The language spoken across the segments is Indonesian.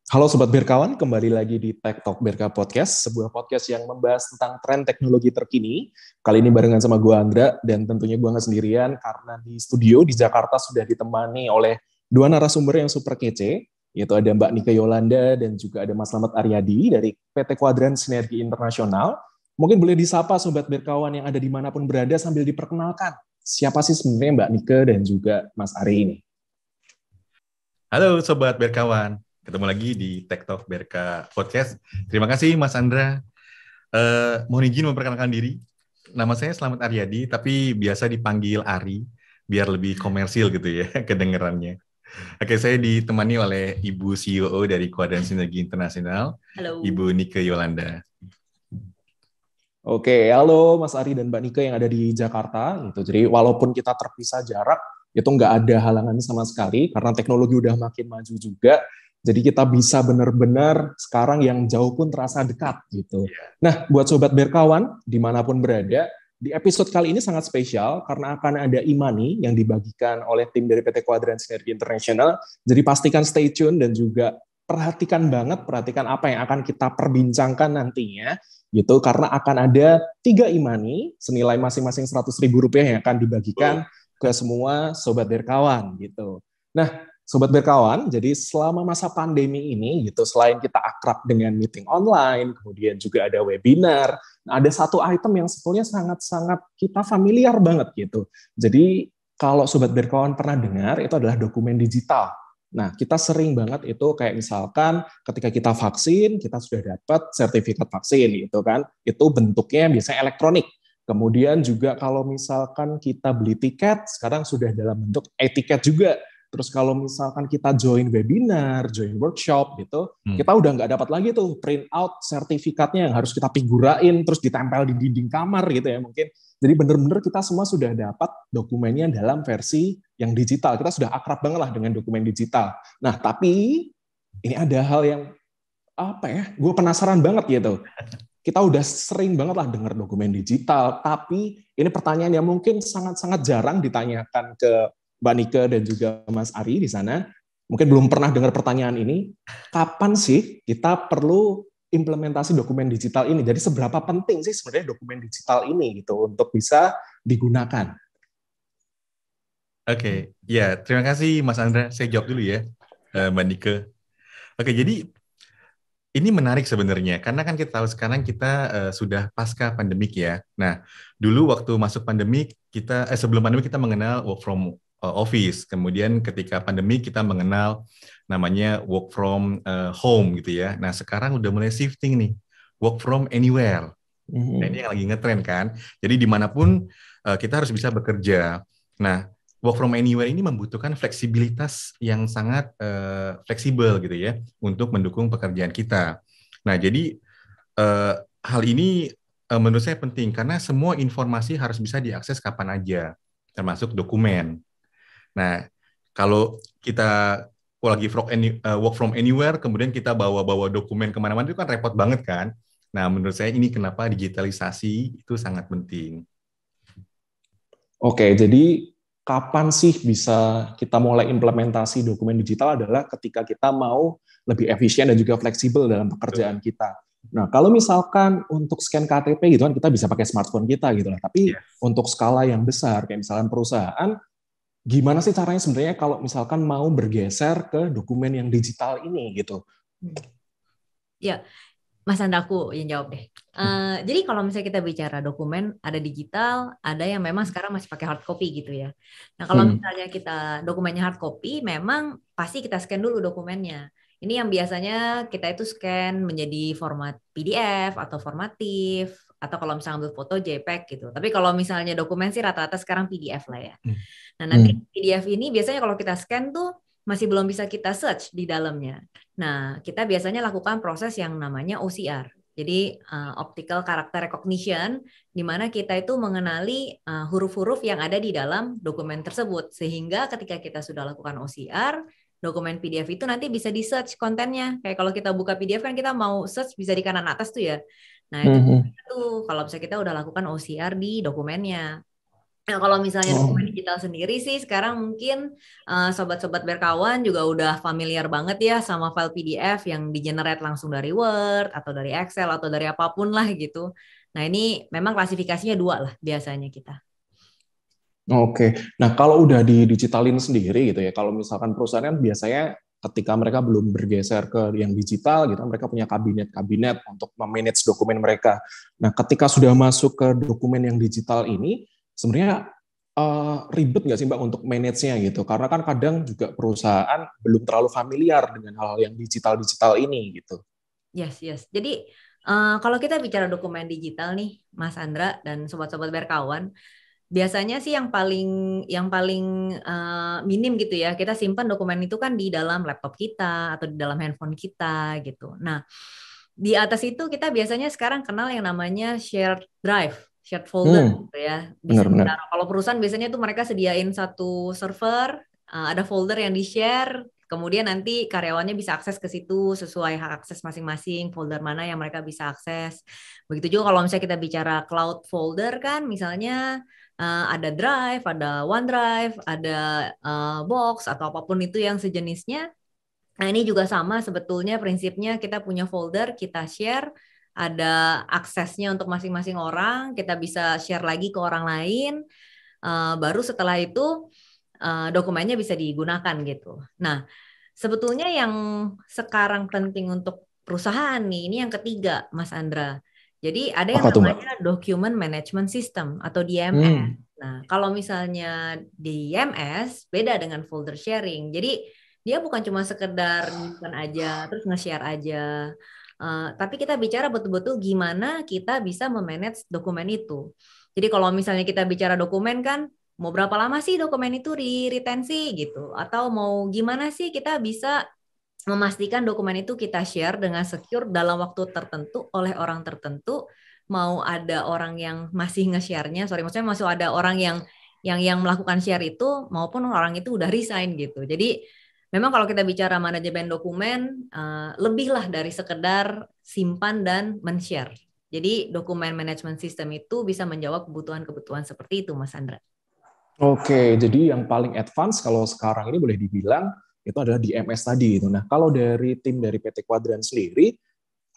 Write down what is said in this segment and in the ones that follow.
Halo Sobat Berkawan, kembali lagi di Tech Talk Berka Podcast, sebuah podcast yang membahas tentang tren teknologi terkini. Kali ini barengan sama gue Andra, dan tentunya gue nggak sendirian karena di studio di Jakarta sudah ditemani oleh dua narasumber yang super kece, yaitu ada Mbak Nika Yolanda dan juga ada Mas Slamet Aryadi dari PT Quadrant Sinergi Internasional. Mungkin boleh disapa Sobat Berkawan yang ada dimanapun berada sambil diperkenalkan. Siapa sih sebenarnya Mbak Nika dan juga Mas Ari ini? Halo Sobat Berkawan, ketemu lagi di Tech Talk Berka Podcast. Terima kasih Mas Andra. Mohon izin memperkenalkan diri. Nama saya Slamet Aryadi, tapi biasa dipanggil Ari, biar lebih komersil gitu ya kedengerannya. Oke, saya ditemani oleh Ibu CEO dari Quadrant Sinergi Internasional, Halo. Ibu Nike Yolanda. Oke, halo Mas Ari dan Mbak Nika yang ada di Jakarta. Gitu. Jadi walaupun kita terpisah jarak, itu nggak ada halangan sama sekali karena teknologi udah makin maju juga. Jadi kita bisa benar-benar sekarang yang jauh pun terasa dekat gitu. Nah, buat Sobat Berkawan, dimanapun berada, di episode kali ini sangat spesial karena akan ada e-money yang dibagikan oleh tim dari PT Quadrant Sinergi Internasional. Jadi pastikan stay tune dan juga perhatikan apa yang akan kita perbincangkan nantinya gitu karena akan ada 3 e-money senilai masing-masing Rp100.000 yang akan dibagikan ke semua Sobat Berkawan gitu. Nah, Sobat Berkawan, jadi selama masa pandemi ini gitu, selain kita akrab dengan meeting online, kemudian juga ada webinar, ada satu item yang sebetulnya sangat-sangat kita familiar banget gitu. Jadi kalau Sobat Berkawan pernah dengar, itu adalah dokumen digital. Nah, kita sering banget itu kayak misalkan ketika kita vaksin, kita sudah dapat sertifikat vaksin gitu kan. Itu bentuknya biasanya elektronik. Kemudian juga kalau misalkan kita beli tiket, sekarang sudah dalam bentuk e-tiket juga. Terus kalau misalkan kita join webinar, join workshop gitu, kita udah nggak dapat lagi tuh print out sertifikatnya yang harus kita figurain, terus ditempel di dinding kamar gitu ya mungkin. Jadi benar-benar kita semua sudah dapat dokumennya dalam versi yang digital. Kita sudah akrab banget lah dengan dokumen digital. Nah, tapi ini ada hal yang apa ya? Gue penasaran banget gitu. Kita udah sering banget lah dengar dokumen digital, tapi ini pertanyaan yang mungkin sangat-sangat jarang ditanyakan ke Mbak Nika dan juga Mas Ari di sana. Mungkin belum pernah dengar pertanyaan ini. Kapan sih kita perlu implementasi dokumen digital ini? Jadi seberapa penting sih sebenarnya dokumen digital ini gitu untuk bisa digunakan? Oke, ya terima kasih Mas Andra. Saya jawab dulu ya, Mbak Nike. Oke, jadi ini menarik sebenarnya, karena kan kita tahu sekarang kita sudah pasca pandemik ya. Nah, dulu waktu masuk pandemik, sebelum pandemik kita mengenal work from office. Kemudian ketika pandemik kita mengenal namanya work from home gitu ya. Nah, sekarang udah mulai shifting nih, work from anywhere. Nah, ini yang lagi ngetren kan. Jadi dimanapun kita harus bisa bekerja. Nah, work from anywhere ini membutuhkan fleksibilitas yang sangat fleksibel gitu ya untuk mendukung pekerjaan kita. Nah, jadi hal ini menurut saya penting karena semua informasi harus bisa diakses kapan aja, termasuk dokumen. Nah, kalau kita lagi work from anywhere, kemudian kita bawa-bawa dokumen kemana-mana itu kan repot banget kan. Nah, menurut saya ini kenapa digitalisasi itu sangat penting. Oke, jadi kapan sih bisa kita mulai implementasi dokumen digital adalah ketika kita mau lebih efisien dan juga fleksibel dalam pekerjaan kita. Nah, kalau misalkan untuk scan KTP gitu kan kita bisa pakai smartphone kita gitu lah. Tapi Yes. untuk skala yang besar kayak misalkan perusahaan, gimana sih caranya sebenarnya kalau misalkan mau bergeser ke dokumen yang digital ini gitu? Ya, Mas Andaku yang jawab deh. Jadi kalau misalnya kita bicara dokumen, ada digital, ada yang memang sekarang masih pakai hard copy gitu ya. Nah kalau misalnya kita dokumennya hard copy, memang pasti kita scan dulu dokumennya. Ini yang biasanya kita itu scan menjadi format PDF atau formatif, atau kalau misalnya ambil foto JPEG gitu. Tapi kalau misalnya dokumen sih rata-rata sekarang PDF lah ya. Nah nanti PDF ini biasanya kalau kita scan tuh masih belum bisa kita search di dalamnya. Nah, kita biasanya lakukan proses yang namanya OCR. Jadi optical character recognition, di mana kita itu mengenali huruf-huruf yang ada di dalam dokumen tersebut. Sehingga ketika kita sudah lakukan OCR, dokumen PDF itu nanti bisa di-search kontennya. Kayak kalau kita buka PDF kan kita mau search bisa di kanan atas tuh ya. Nah, itu tuh kalau misalnya kita udah lakukan OCR di dokumennya. Nah, kalau misalnya Oh, dokumen digital sendiri sih sekarang mungkin sobat-sobat berkawan juga udah familiar banget ya sama file PDF yang di-generate langsung dari Word atau dari Excel atau dari apapun lah gitu. Nah, ini memang klasifikasinya dua lah biasanya kita. oke. Nah, kalau udah didigitalin sendiri gitu ya, kalau misalkan perusahaan kan biasanya ketika mereka belum bergeser ke yang digital gitu, mereka punya kabinet-kabinet untuk memanage dokumen mereka. Nah, ketika sudah masuk ke dokumen yang digital ini, sebenarnya ribet nggak sih Mbak untuk manage-nya gitu? Karena kan kadang juga perusahaan belum terlalu familiar dengan hal yang digital-digital ini gitu. Yes, yes. Jadi kalau kita bicara dokumen digital nih, Mas Andra dan sobat-sobat berkawan, biasanya sih yang paling minim gitu ya. Kita simpan dokumen itu kan di dalam laptop kita atau di dalam handphone kita gitu. Nah, di atas itu kita biasanya sekarang kenal yang namanya shared drive, shared folder gitu ya. Bisa Benar-benar. ditaruh. Kalau perusahaan biasanya tuh mereka sediain satu server, ada folder yang di-share, kemudian nanti karyawannya bisa akses ke situ sesuai hak akses masing-masing, folder mana yang mereka bisa akses. Begitu juga kalau misalnya kita bicara cloud folder kan, misalnya ada Drive, ada OneDrive, ada Box atau apapun itu yang sejenisnya. Nah, ini juga sama sebetulnya prinsipnya kita punya folder, kita share, ada aksesnya untuk masing-masing orang, kita bisa share lagi ke orang lain, baru setelah itu dokumennya bisa digunakan gitu. Nah, sebetulnya yang sekarang penting untuk perusahaan nih, ini yang ketiga, Mas Andra. Jadi ada yang Apa tuh Mbak? namanya Document Management System atau DMS. Hmm. Nah, kalau misalnya DMS beda dengan folder sharing. Jadi dia bukan cuma sekedar nyimpan aja, terus nge-share aja. Tapi kita bicara betul-betul gimana kita bisa memanage dokumen itu. Jadi kalau misalnya kita bicara dokumen kan, mau berapa lama sih dokumen itu diretensi gitu? Atau mau gimana sih kita bisa memastikan dokumen itu kita share dengan secure dalam waktu tertentu oleh orang tertentu, mau ada orang yang masih nge-share-nya, maksudnya masih ada orang yang melakukan share itu maupun orang itu udah resign gitu. Jadi memang kalau kita bicara manajemen dokumen lebih lah dari sekedar simpan dan men-share. Jadi dokumen management system itu bisa menjawab kebutuhan-kebutuhan seperti itu, Mas Andra. Oke, jadi yang paling advance kalau sekarang ini boleh dibilang itu adalah DMS tadi. Gitu. Nah, kalau dari tim dari PT Quadrant sendiri,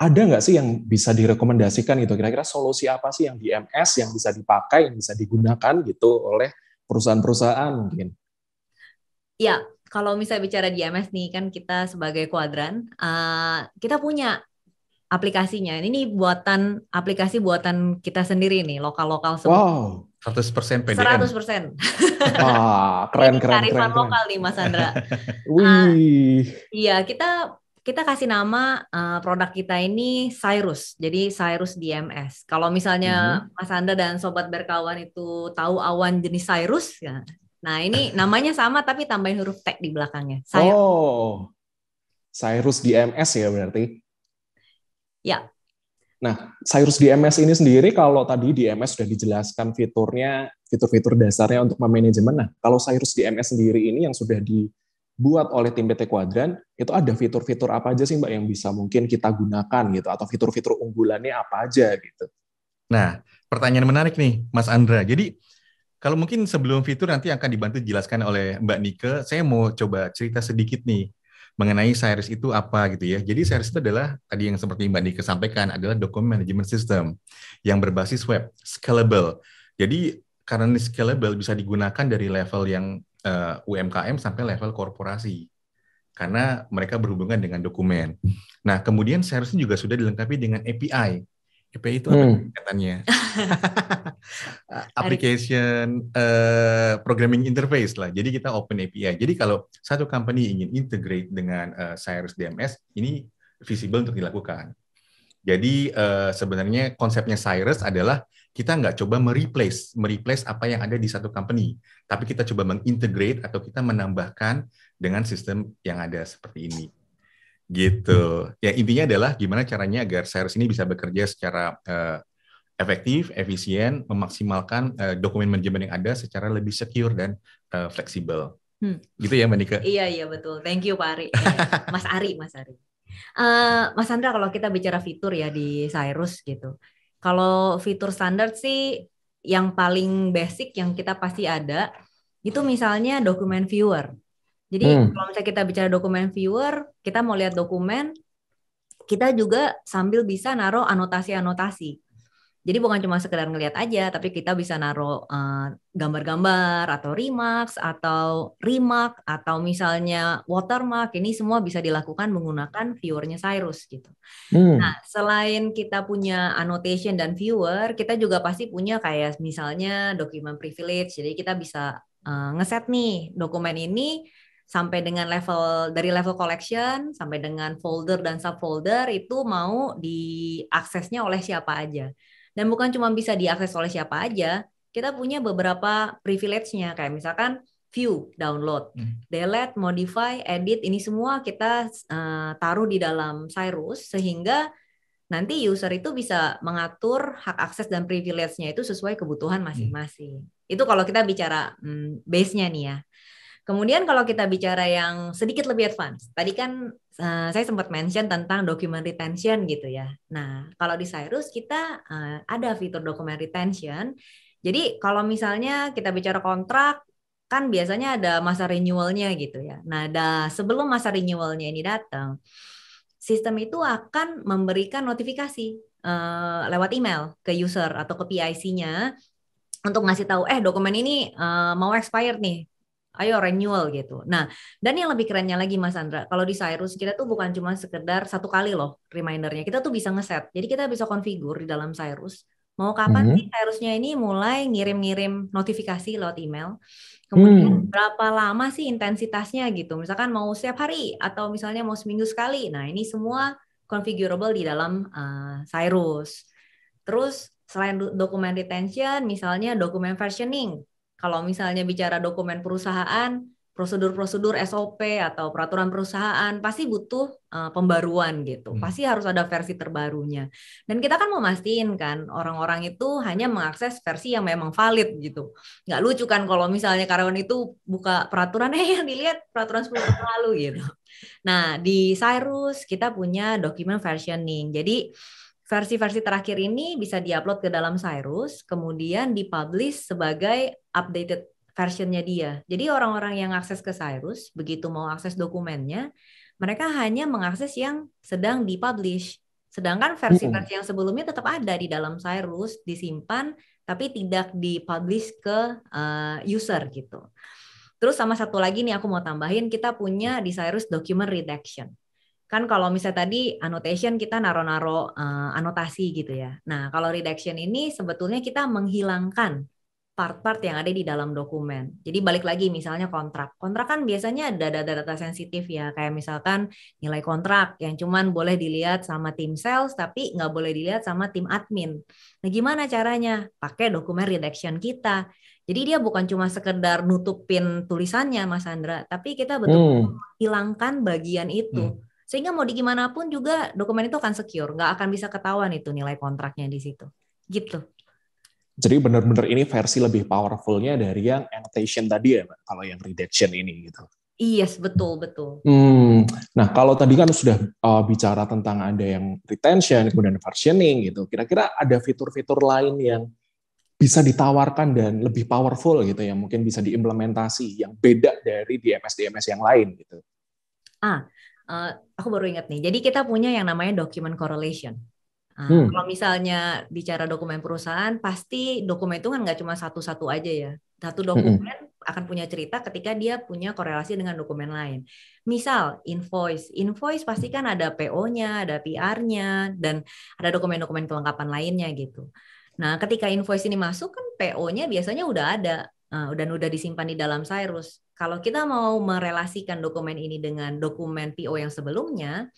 ada nggak sih yang bisa direkomendasikan gitu? Kira-kira solusi apa sih yang DMS yang bisa dipakai, yang bisa digunakan gitu oleh perusahaan-perusahaan mungkin? Ya, kalau misalnya bicara DMS nih kan kita sebagai Quadrant, kita punya aplikasinya. Ini aplikasi buatan kita sendiri nih, lokal-lokal semua. Wow, 100% PDM. 100%. wah, Ini keren. kearifan lokal nih, Mas Andra. Wih, Iya, kita kasih nama produk kita ini Cyrus. Jadi Cyrus DMS. Kalau misalnya Mhm. Mas Andra dan sobat berkawan itu tahu awan jenis Cyrus, ya. Nah, ini namanya sama tapi tambahin huruf T di belakangnya. Cyrus. Oh, Cyrus DMS ya berarti. Ya, Nah, Cyrus DMS ini sendiri kalau tadi DMS sudah dijelaskan fiturnya, fitur-fitur dasarnya untuk memanajemen. Nah, kalau Cyrus DMS sendiri ini yang sudah dibuat oleh tim PT Quadrant, itu ada fitur-fitur apa aja sih Mbak yang bisa mungkin kita gunakan gitu, atau fitur-fitur unggulannya apa aja gitu? Nah, pertanyaan menarik nih, Mas Andra. Jadi, kalau mungkin sebelum fitur nanti akan dibantu dijelaskan oleh Mbak Nike, saya mau coba cerita sedikit nih mengenai Cyrus itu apa gitu ya. Jadi Cyrus itu adalah tadi yang seperti Mbak Nike sampaikan adalah document management system yang berbasis web, scalable. Jadi karena ini scalable bisa digunakan dari level yang UMKM sampai level korporasi karena mereka berhubungan dengan dokumen. Nah, kemudian Cyrus juga sudah dilengkapi dengan API. API itu apa katanya? Application programming interface lah. Jadi kita open API. Jadi kalau satu company ingin integrate dengan Cyrus DMS, ini visible untuk dilakukan. Jadi sebenarnya konsepnya Cyrus adalah kita nggak coba mereplace apa yang ada di satu company, tapi kita coba mengintegrate atau kita menambahkan dengan sistem yang ada seperti ini. Gitu. Ya intinya adalah gimana caranya agar Cyrus ini bisa bekerja secara efektif, efisien, memaksimalkan dokumen manajemen yang ada secara lebih secure dan fleksibel. Gitu ya, Mbak Nika? Iya betul. Thank you Pak Ari. Mas Ari. Mas Andra, kalau kita bicara fitur ya di Cyrus gitu. Kalau fitur standar sih yang paling basic yang kita pasti ada, itu misalnya dokumen viewer. Jadi kalau misalnya kita bicara dokumen viewer, kita mau lihat dokumen, kita juga sambil bisa naruh anotasi-anotasi. Jadi bukan cuma sekedar ngelihat aja, tapi kita bisa naruh gambar-gambar atau remarks atau remark atau misalnya watermark. Ini semua bisa dilakukan menggunakan viewernya Cyrus gitu. Nah, selain kita punya annotation dan viewer, kita juga pasti punya kayak misalnya dokumen privilege. Jadi kita bisa ngeset nih dokumen ini sampai dengan dari level collection sampai dengan folder dan subfolder itu mau diaksesnya oleh siapa aja. Dan bukan cuma bisa diakses oleh siapa aja, kita punya beberapa privilege-nya kayak misalkan view, download, delete, modify, edit, ini semua kita taruh di dalam Cyrus sehingga nanti user itu bisa mengatur hak akses dan privilege-nya itu sesuai kebutuhan masing-masing. Itu kalau kita bicara base-nya nih ya. Kemudian kalau kita bicara yang sedikit lebih advance, tadi kan saya sempat mention tentang document retention gitu ya. Nah, kalau di Cyrus kita ada fitur document retention. Jadi kalau misalnya kita bicara kontrak, kan biasanya ada masa renewal-nya gitu ya. Nah, sebelum masa renewal-nya ini datang, sistem itu akan memberikan notifikasi lewat email ke user atau ke PIC-nya untuk ngasih tahu, dokumen ini mau expired nih. Ayo renewal gitu. Nah, dan yang lebih kerennya lagi Mas Andra, kalau di Cyrus kita tuh bukan cuma sekedar satu kali loh remindernya, kita tuh bisa ngeset. Jadi kita bisa konfigur di dalam Cyrus, mau kapan sih Cyrusnya ini mulai ngirim-ngirim notifikasi lewat email. Kemudian berapa lama sih intensitasnya gitu. Misalkan mau setiap hari atau misalnya mau seminggu sekali. Nah, ini semua configurable di dalam Cyrus. Terus selain dokumen retention, misalnya dokumen versioning. Kalau misalnya bicara dokumen perusahaan, prosedur-prosedur SOP atau peraturan perusahaan pasti butuh pembaruan gitu. Pasti harus ada versi terbarunya. Dan kita kan mau mastiin kan orang-orang itu hanya mengakses versi yang memang valid gitu. Nggak lucu kan kalau misalnya karyawan itu buka peraturan, yang dilihat peraturan 10 tahun lalu gitu. Nah, di Cyrus kita punya document versioning. Jadi versi-versi terakhir ini bisa diupload ke dalam Cyrus, kemudian dipublish sebagai updated versionnya dia. Jadi orang-orang yang akses ke Cyrus, begitu mau akses dokumennya, mereka hanya mengakses yang sedang dipublish. Sedangkan versi-versi yang sebelumnya tetap ada di dalam Cyrus, disimpan, tapi tidak dipublish ke user gitu. Terus sama satu lagi nih aku mau tambahin, kita punya di Cyrus document redaction. Kan kalau misalnya tadi annotation kita naro-naro anotasi gitu ya. Nah, kalau redaction ini sebetulnya kita menghilangkan part-part yang ada di dalam dokumen. Jadi balik lagi misalnya kontrak. Kontrak kan biasanya ada data-data sensitif ya, kayak misalkan nilai kontrak yang cuman boleh dilihat sama tim sales tapi nggak boleh dilihat sama tim admin. Nah, gimana caranya? Pakai dokumen redaction kita. Jadi dia bukan cuma sekedar nutupin tulisannya Mas Andra, tapi kita betul-betul menghilangkan bagian itu. Sehingga mau di gimana pun juga dokumen itu akan secure, nggak akan bisa ketahuan itu nilai kontraknya di situ. Gitu. Jadi benar-benar ini versi lebih powerful-nya dari yang annotation tadi ya, Mbak, kalau yang redaction ini gitu. Yes, betul. Nah, kalau tadi kan sudah bicara tentang ada yang retention, kemudian versioning gitu. Kira-kira ada fitur-fitur lain yang bisa ditawarkan dan lebih powerful gitu yang mungkin bisa diimplementasi yang beda dari DMS yang lain gitu. Aku baru ingat nih. Jadi kita punya yang namanya document correlation. Kalau misalnya bicara dokumen perusahaan, pasti dokumen itu kan nggak cuma satu-satu aja ya. Satu dokumen akan punya cerita ketika dia punya korelasi dengan dokumen lain. Misal invoice pasti kan ada PO-nya, ada PR-nya, dan ada dokumen-dokumen kelengkapan lainnya gitu. Nah, ketika invoice ini masuk kan PO-nya biasanya udah ada. Dan udah disimpan di dalam Cyrus. Kalau kita mau merelasikan dokumen ini dengan dokumen PO yang sebelumnya,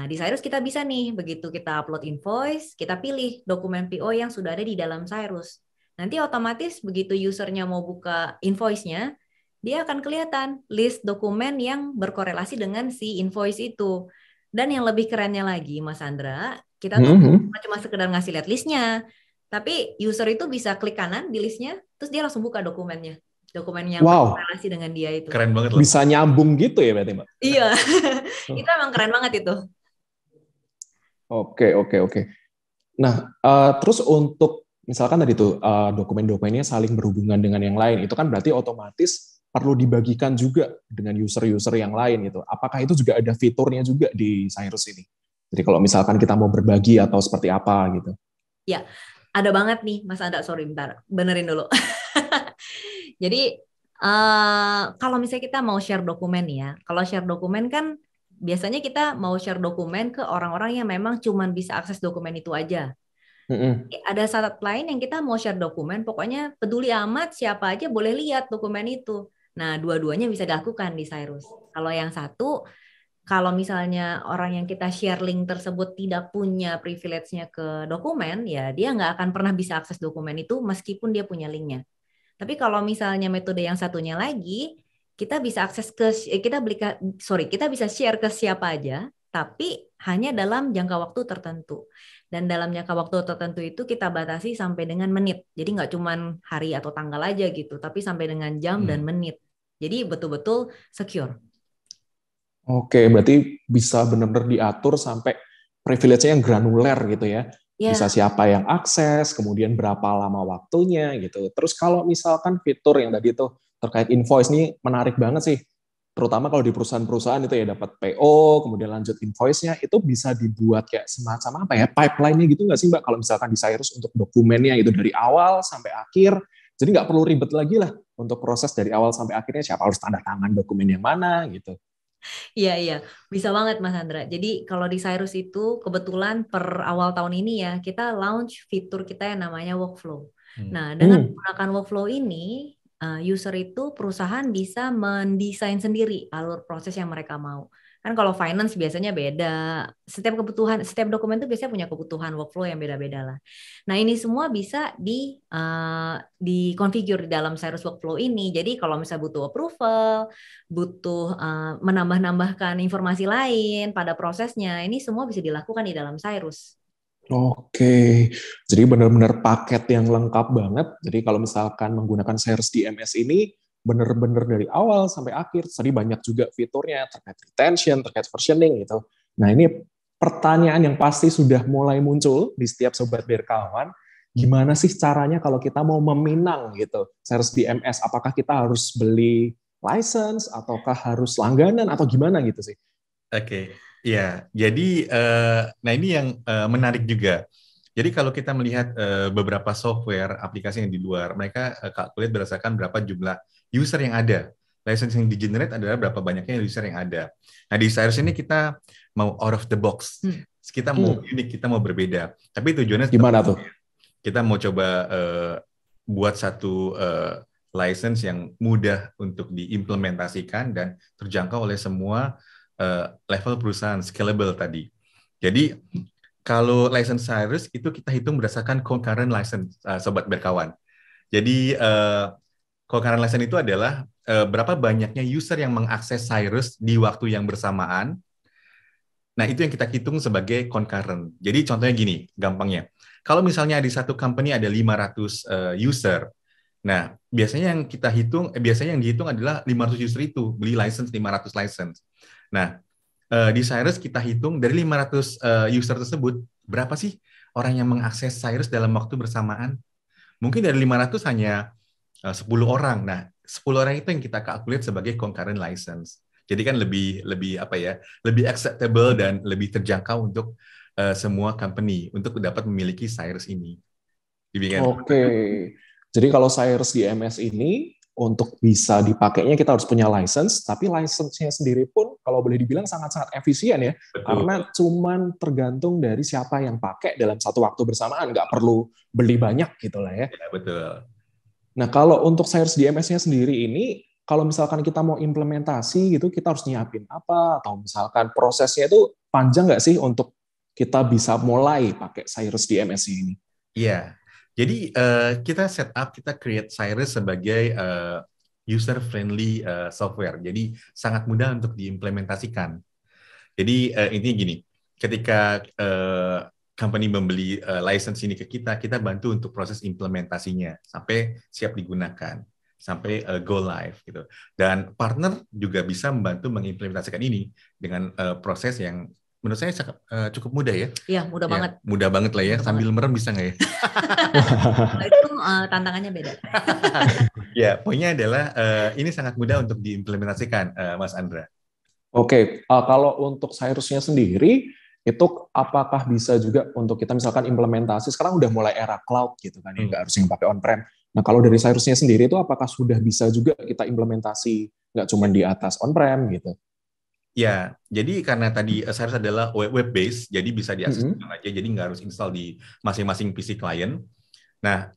di Cyrus kita bisa nih, begitu kita upload invoice, kita pilih dokumen PO yang sudah ada di dalam Cyrus. Nanti otomatis begitu usernya mau buka invoice-nya, dia akan kelihatan list dokumen yang berkorelasi dengan si invoice itu. Dan yang lebih kerennya lagi, Mas Andra, kita tuh cuma sekedar ngasih lihat listnya, tapi user itu bisa klik kanan di listnya, terus dia langsung buka dokumennya. Dokumen yang berkorelasi dengan dia itu. Keren banget loh. Bisa nyambung gitu ya berarti, Mbak? Iya, itu emang keren banget itu. Oke. Nah, terus untuk misalkan tadi tuh dokumen-dokumennya saling berhubungan dengan yang lain, itu kan berarti otomatis perlu dibagikan juga dengan user-user yang lain gitu. Apakah itu juga ada fiturnya juga di Cyrus ini? Jadi kalau misalkan kita mau berbagi atau seperti apa gitu. Ya, ada banget nih Mas Anda, sorry bentar, benerin dulu. Jadi kalau misalnya kita mau share dokumen ya, kalau share dokumen kan biasanya kita mau share dokumen ke orang-orang yang memang cuma bisa akses dokumen itu aja. Mm-mm. Ada syarat lain yang kita mau share dokumen, pokoknya peduli amat siapa aja boleh lihat dokumen itu. Nah, dua-duanya bisa dilakukan di Cyrus. Kalau yang satu, kalau misalnya orang yang kita share link tersebut tidak punya privilege-nya ke dokumen, ya dia nggak akan pernah bisa akses dokumen itu meskipun dia punya linknya. Tapi kalau misalnya metode yang satunya lagi, kita bisa akses ke kita bisa share ke siapa aja, tapi hanya dalam jangka waktu tertentu. Dan dalam jangka waktu tertentu itu kita batasi sampai dengan menit. Jadi nggak cuma hari atau tanggal aja gitu, tapi sampai dengan jam dan menit. Jadi betul-betul secure. Oke, berarti bisa benar-benar diatur sampai privilege-nya yang granuler gitu ya. Bisa Ya, siapa yang akses, kemudian berapa lama waktunya gitu. Terus kalau misalkan fitur yang tadi tuh terkait invoice ini menarik banget sih. Terutama kalau di perusahaan-perusahaan itu ya dapat PO, kemudian lanjut invoice-nya, itu bisa dibuat kayak semacam apa ya, pipeline-nya gitu nggak sih Mbak? Kalau misalkan di Cyrus untuk dokumennya itu dari awal sampai akhir, jadi nggak perlu ribet lagi lah untuk proses dari awal sampai akhirnya siapa harus tanda tangan dokumen yang mana gitu. iya, iya, bisa banget Mas Andra. Jadi kalau di Cyrus itu kebetulan per awal tahun ini ya kita launch fitur kita yang namanya workflow. Nah, dengan menggunakan workflow ini, user itu perusahaan bisa mendesain sendiri alur proses yang mereka mau. Kan kalau finance biasanya beda. Setiap dokumen itu biasanya punya kebutuhan workflow yang beda-beda lah. Nah, ini semua bisa di configure di dalam Cyrus workflow ini. Jadi kalau misalnya butuh approval, butuh menambah-nambahkan informasi lain pada prosesnya, ini semua bisa dilakukan di dalam Cyrus. Oke, jadi benar-benar paket yang lengkap banget. Jadi kalau misalkan menggunakan Cyrus DMS ini, benar-benar dari awal sampai akhir. Tadi banyak juga fiturnya terkait retention, terkait versioning gitu. Nah ini pertanyaan yang pasti sudah mulai muncul di setiap Sobat Berkawan. Gimana sih caranya kalau kita mau meminang gitu Cyrus DMS? Apakah kita harus beli license, ataukah harus langganan, atau gimana gitu sih? Oke, ya. Jadi, nah ini yang menarik juga. Jadi kalau kita melihat beberapa software aplikasi yang di luar, mereka calculate berdasarkan berapa jumlah user yang ada. License yang di-generate adalah berapa banyaknya user yang ada. Nah di Cyrus ini kita mau out of the box. Kita mau unik, kita mau berbeda. Tapi tujuannya tetap Gimana tuh? kita mau coba buat satu license yang mudah untuk diimplementasikan dan terjangkau oleh semua level perusahaan, scalable tadi. Jadi kalau license Cyrus itu kita hitung berdasarkan concurrent license, Sobat Berkawan. Jadi concurrent license itu adalah berapa banyaknya user yang mengakses Cyrus di waktu yang bersamaan. Nah, itu yang kita hitung sebagai concurrent. Jadi contohnya gini, gampangnya. Kalau misalnya di satu company ada 500 user, nah biasanya yang kita hitung, biasanya yang dihitung adalah 500 user itu, beli license 500 license. Nah, di Cyrus kita hitung dari 500 user tersebut, berapa sih orang yang mengakses Cyrus dalam waktu bersamaan? Mungkin dari 500 hanya 10 orang. Nah, 10 orang itu yang kita calculate sebagai concurrent license. Jadi kan lebih apa ya, lebih acceptable dan lebih terjangkau untuk semua company untuk dapat memiliki Cyrus ini. Oke, jadi kalau Cyrus DMS ini untuk bisa dipakainya kita harus punya license, tapi license-nya sendiri pun kalau boleh dibilang sangat-sangat efisien ya, Betul. Karena cuman tergantung dari siapa yang pakai dalam satu waktu bersamaan, nggak perlu beli banyak gitu lah ya. Ya, betul. Nah kalau untuk Cyrus DMS-nya sendiri ini, kalau misalkan kita mau implementasi gitu, kita harus nyiapin apa, atau misalkan prosesnya itu panjang nggak sih untuk kita bisa mulai pakai Cyrus DMS ini? Iya, jadi kita kita create Cyrus sebagai user friendly software. Jadi sangat mudah untuk diimplementasikan. Jadi intinya gini, ketika company membeli license ini ke kita bantu untuk proses implementasinya sampai siap digunakan, sampai go live gitu. Dan partner juga bisa membantu mengimplementasikan ini dengan proses yang menurut saya cukup mudah ya. Iya, mudah banget. Mudah banget lah ya. Mudah Sambil merem bisa nggak ya? Itu tantangannya beda. Ya, poinnya adalah ini sangat mudah untuk diimplementasikan, Mas Andra. Oke, kalau untuk Cyrusnya sendiri, itu apakah bisa juga untuk kita misalkan implementasi, sekarang udah mulai era cloud gitu kan, ya, nggak harus yang pakai on-prem. Nah, kalau dari Cyrusnya sendiri itu apakah sudah bisa juga kita implementasi, nggak cuma di atas on-prem gitu? Ya, jadi karena tadi Cyrus adalah web based, jadi bisa diakses di mana aja, jadi nggak harus install di masing-masing PC klien. Nah,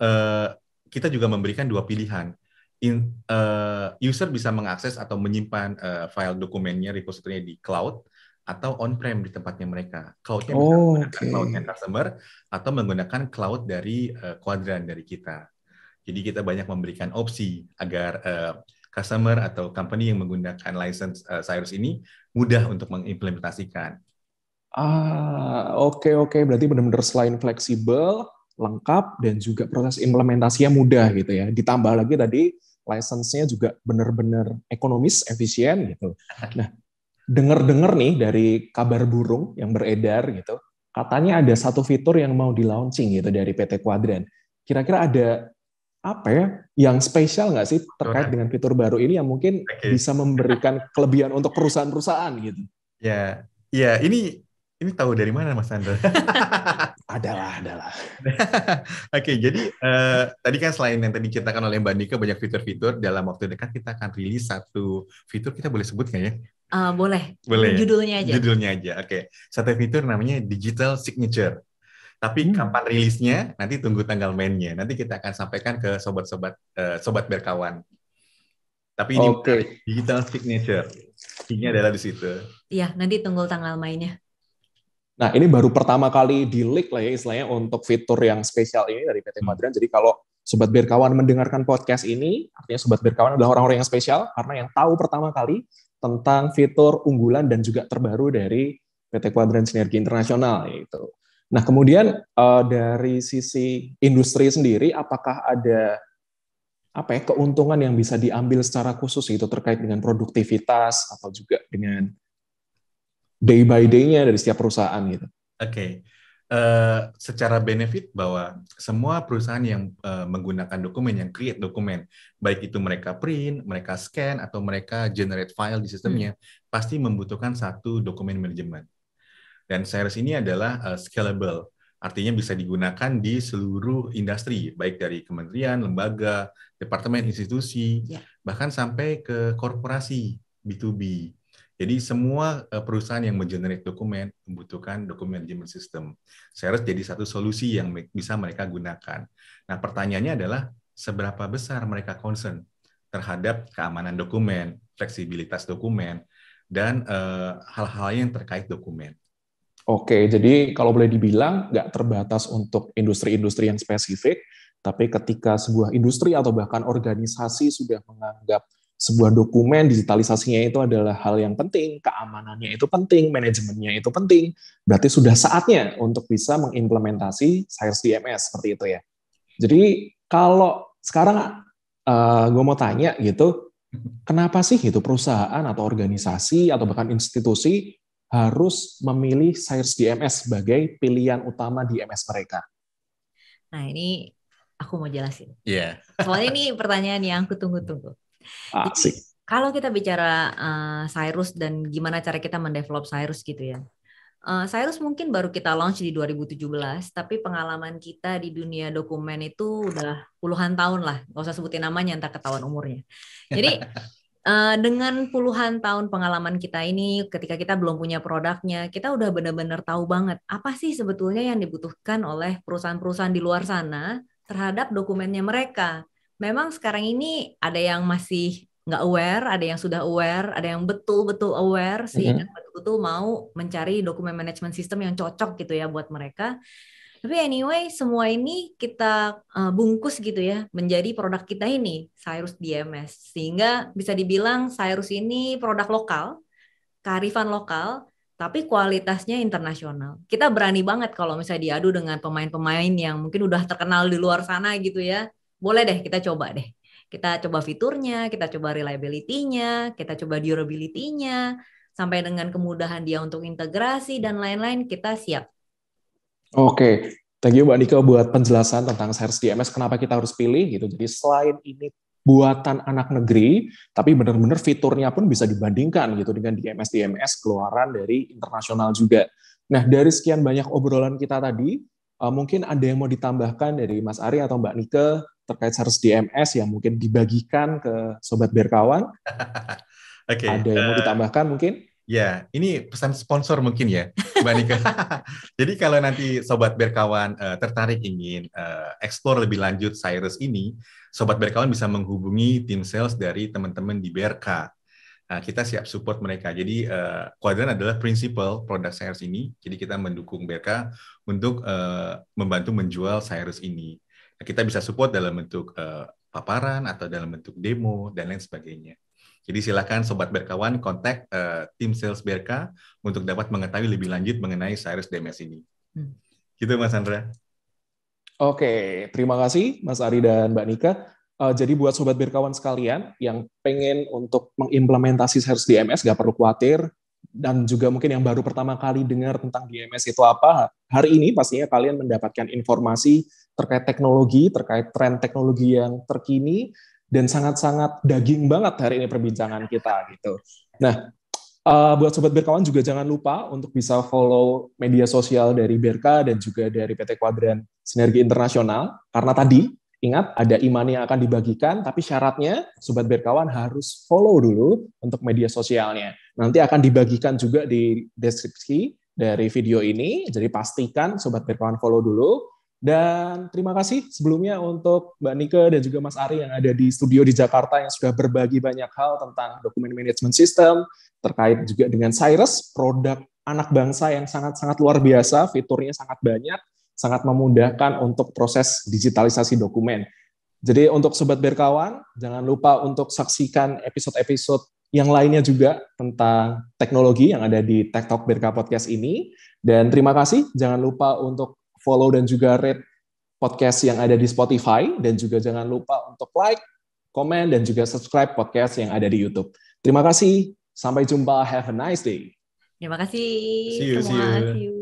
kita juga memberikan dua pilihan. User bisa mengakses atau menyimpan file dokumennya, repository di cloud, atau on-prem di tempatnya mereka. Cloud-nya bisa menggunakan cloud-nya customer, atau menggunakan cloud dari Quadrant dari kita. Jadi kita banyak memberikan opsi agar customer atau company yang menggunakan license Cyrus ini mudah untuk mengimplementasikan. Oke. Berarti benar-benar selain fleksibel, lengkap, dan juga proses implementasinya mudah gitu ya. Ditambah lagi tadi license-nya juga benar-benar ekonomis, efisien gitu. Nah, dengar-dengar nih dari kabar burung yang beredar gitu, katanya ada satu fitur yang mau di-launching gitu dari PT Quadrant. Kira-kira ada apa ya yang spesial nggak sih terkait dengan fitur baru ini yang mungkin bisa memberikan kelebihan untuk perusahaan-perusahaan gitu? Ya, ini tahu dari mana Mas Andra? Adalah. Oke, jadi tadi kan selain yang tadi diceritakan oleh Mbak Nika banyak fitur-fitur, dalam waktu dekat kita akan rilis satu fitur, kita boleh sebut nggak ya? Boleh Judulnya ya? Judulnya aja, oke. Satu fitur namanya Digital Signature. Tapi kapan rilisnya, nanti tunggu tanggal mainnya. Nanti kita akan sampaikan ke sobat berkawan. Tapi ini Digital Signature. Ini adalah di situ. Iya, nanti tunggu tanggal mainnya. Nah, ini baru pertama kali di-leak lah ya istilahnya untuk fitur yang spesial ini dari PT Quadrant. Jadi kalau sobat berkawan mendengarkan podcast ini, artinya sobat berkawan adalah orang-orang yang spesial karena yang tahu pertama kali tentang fitur unggulan dan juga terbaru dari PT Quadrant Sinergi Internasional itu. Nah, kemudian dari sisi industri sendiri, apakah ada keuntungan yang bisa diambil secara khusus itu terkait dengan produktivitas atau juga dengan day by day-nya dari setiap perusahaan gitu? Oke. Secara benefit bahwa semua perusahaan yang menggunakan dokumen, yang create dokumen, baik itu mereka print, mereka scan, atau mereka generate file di sistemnya, pasti membutuhkan satu dokumen manajemen. Dan Cyrus ini adalah scalable, artinya bisa digunakan di seluruh industri, baik dari kementerian, lembaga, departemen, institusi, bahkan sampai ke korporasi B2B. Jadi semua perusahaan yang mengenerate dokumen membutuhkan dokumen management system. Cyrus jadi satu solusi yang bisa mereka gunakan. Nah, pertanyaannya adalah seberapa besar mereka concern terhadap keamanan dokumen, fleksibilitas dokumen, dan hal-hal yang terkait dokumen. Oke, jadi kalau boleh dibilang nggak terbatas untuk industri-industri yang spesifik, tapi ketika sebuah industri atau bahkan organisasi sudah menganggap sebuah dokumen digitalisasinya itu adalah hal yang penting, keamanannya itu penting, manajemennya itu penting, berarti sudah saatnya untuk bisa mengimplementasi Cyrus DMS seperti itu ya. Jadi kalau sekarang gue mau tanya gitu, kenapa sih itu perusahaan atau organisasi atau bahkan institusi harus memilih Cyrus DMS sebagai pilihan utama DMS mereka? Nah, ini aku mau jelasin. Iya. Soalnya ini pertanyaan yang aku tunggu-tunggu. Asik. Jadi, kalau kita bicara Cyrus dan gimana cara kita mendevelop Cyrus gitu ya. Cyrus mungkin baru kita launch di 2017, tapi pengalaman kita di dunia dokumen itu udah puluhan tahun lah. Nggak usah sebutin namanya, entar ketahuan umurnya. Jadi dengan puluhan tahun pengalaman kita ini, ketika kita belum punya produknya, kita udah benar-benar tahu banget apa sih sebetulnya yang dibutuhkan oleh perusahaan-perusahaan di luar sana terhadap dokumennya mereka. Memang sekarang ini ada yang masih nggak aware, ada yang sudah aware, ada yang betul-betul aware, sehingga betul-betul mau mencari dokumen management system yang cocok gitu ya buat mereka. Tapi anyway, semua ini kita bungkus gitu ya menjadi produk kita ini, Cyrus DMS. Sehingga bisa dibilang Cyrus ini produk lokal, kearifan lokal, tapi kualitasnya internasional. Kita berani banget kalau misalnya diadu dengan pemain-pemain yang mungkin udah terkenal di luar sana gitu ya. Boleh deh, kita coba deh. Kita coba fiturnya, kita coba reliability-nya, kita coba durability-nya. sampai dengan kemudahan dia untuk integrasi dan lain-lain, kita siap. Oke, thank you Mbak Nika buat penjelasan tentang Cyrus DMS, kenapa kita harus pilih gitu. Jadi selain ini buatan anak negeri, tapi benar-benar fiturnya pun bisa dibandingkan gitu dengan DMS keluaran dari internasional juga. Nah, dari sekian banyak obrolan kita tadi, mungkin ada yang mau ditambahkan dari Mas Ari atau Mbak Nika terkait Cyrus DMS yang mungkin dibagikan ke Sobat Berkawan? Oke. Ada yang mau ditambahkan mungkin? Ya, ini pesan sponsor mungkin ya, Mbak Nika. Jadi kalau nanti Sobat Berkawan tertarik ingin explore lebih lanjut Cyrus ini, Sobat Berkawan bisa menghubungi tim sales dari teman-teman di BRK. Nah, kita siap support mereka. Jadi Quadrant adalah principal produk Cyrus ini, jadi kita mendukung BRK untuk membantu menjual Cyrus ini. Nah, kita bisa support dalam bentuk paparan atau dalam bentuk demo dan lain sebagainya. Jadi silakan Sobat Berkawan kontak tim sales BRK untuk dapat mengetahui lebih lanjut mengenai Cyrus DMS ini. Gitu Mas Andra. Oke, terima kasih Mas Ari dan Mbak Nika. Jadi buat Sobat Berkawan sekalian yang pengen untuk mengimplementasi Cyrus DMS, nggak perlu khawatir. Dan juga mungkin yang baru pertama kali dengar tentang DMS itu apa, hari ini pastinya kalian mendapatkan informasi terkait teknologi, terkait tren teknologi yang terkini, dan sangat-sangat daging banget hari ini perbincangan kita gitu. Nah, buat Sobat Berkawan juga jangan lupa untuk bisa follow media sosial dari BRK dan juga dari PT Quadrant Sinergi Internasional, karena tadi ingat ada e-money yang akan dibagikan, tapi syaratnya Sobat Berkawan harus follow dulu untuk media sosialnya. Nanti akan dibagikan juga di deskripsi dari video ini, jadi pastikan Sobat Berkawan follow dulu. Dan terima kasih sebelumnya untuk Mbak Nika dan juga Mas Ari yang ada di studio di Jakarta yang sudah berbagi banyak hal tentang dokumen management system, terkait juga dengan Cyrus, produk anak bangsa yang sangat-sangat luar biasa, fiturnya sangat banyak, sangat memudahkan untuk proses digitalisasi dokumen. Jadi untuk Sobat Berkawan, jangan lupa untuk saksikan episode-episode yang lainnya juga tentang teknologi yang ada di Tech Talk BRK Podcast ini. Dan terima kasih, jangan lupa untuk follow dan juga rate podcast yang ada di Spotify, dan juga jangan lupa untuk like, komen, dan juga subscribe podcast yang ada di YouTube. Terima kasih, sampai jumpa, have a nice day. Terima kasih See you. semua. See you.